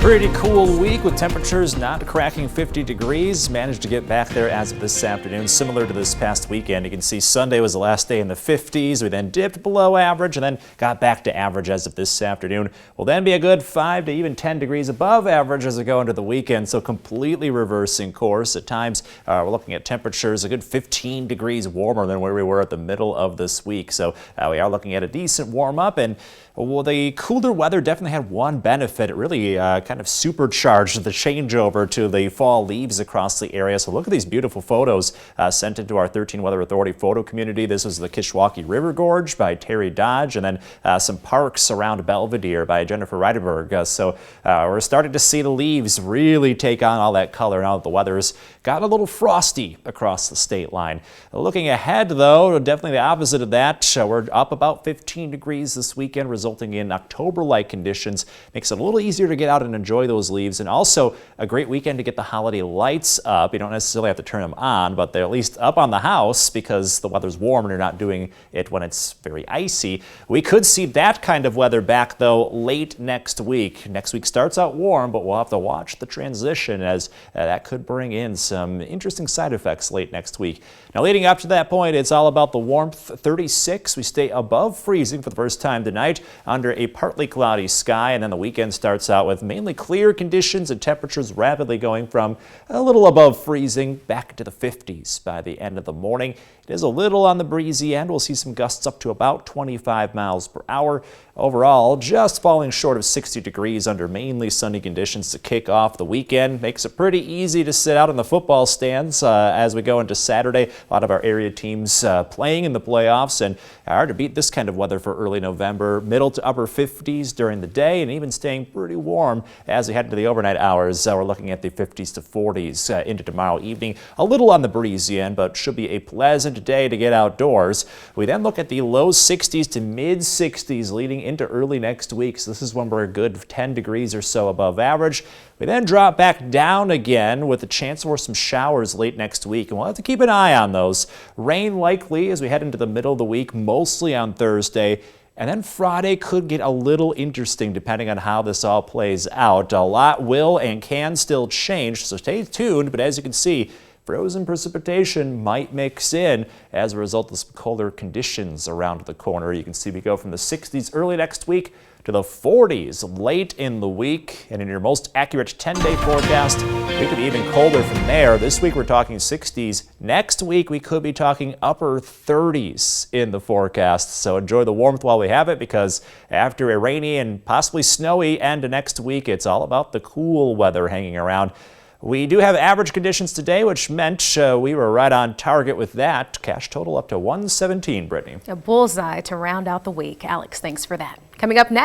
Pretty cool week with temperatures not cracking 50 degrees. Managed to get back there as of this afternoon, similar to this past weekend. You can see Sunday was the last day in the 50s. We then dipped below average and then got back to average as of this afternoon. Will then be a good 5 to even 10 degrees above average as we go into the weekend. So completely reversing course. At times, we're looking at temperatures a good 15 degrees warmer than where we were at the middle of this week. So we are looking at a decent warm up, and well, the cooler weather definitely had one benefit. It really kind of supercharged the changeover to the fall leaves across the area. So look at these beautiful photos sent into our 13 Weather Authority photo community. This is the Kishwaukee River Gorge by Terry Dodge, and then some parks around Belvedere by Jennifer Reidenberg. So we're starting to see the leaves really take on all that color now that the weather's got a little frosty across the state line. Looking ahead, though, definitely the opposite of that. We're up about 15 degrees this weekend, resulting in October-like conditions. Makes it a little easier to get out and enjoy those leaves, and also a great weekend to get the holiday lights up. You don't necessarily have to turn them on, but they're at least up on the house because the weather's warm and you're not doing it when it's very icy. We could see that kind of weather back, though, late next week. Next week starts out warm, but we'll have to watch the transition as that could bring in some interesting side effects late next week. Now, leading up to that point, it's all about the warmth. 36, we stay above freezing for the first time tonight under a partly cloudy sky, and then the weekend starts out with mainly clear conditions and temperatures rapidly going from a little above freezing back to the 50s by the end of the morning. It is a little on the breezy end. We'll see some gusts up to about 25 miles per hour. Overall, just falling short of 60 degrees under mainly sunny conditions to kick off the weekend. Makes it pretty easy to sit out in the football stands as we go into Saturday. A lot of our area teams playing in the playoffs, and hard to beat this kind of weather for early November. Middle to upper 50s during the day, and even staying pretty warm as we head into the overnight hours. We're looking at the 50s to 40s into tomorrow evening. A little on the breezy end, but should be a pleasant day to get outdoors. We then look at the low 60s to mid 60s leading into early next week. So this is when we're a good 10 degrees or so above average. We then drop back down again with a chance for some showers late next week, and we'll have to keep an eye on those. Rain likely as we head into the middle of the week, mostly on Thursday. And then Friday could get a little interesting depending on how this all plays out. A lot will and can still change, so stay tuned. But as you can see, frozen precipitation might mix in as a result of some colder conditions around the corner. You can see we go from the 60s early next week to the 40s late in the week. And in your most accurate 10-day forecast, we could be even colder from there. This week we're talking 60s. Next week we could be talking upper 30s in the forecast. So enjoy the warmth while we have it, because after a rainy and possibly snowy end to next week, it's all about the cool weather hanging around. We do have average conditions today, which meant we were right on target with that. Cash total up to 117, Brittany. A bullseye to round out the week. Alex, thanks for that. Coming up next.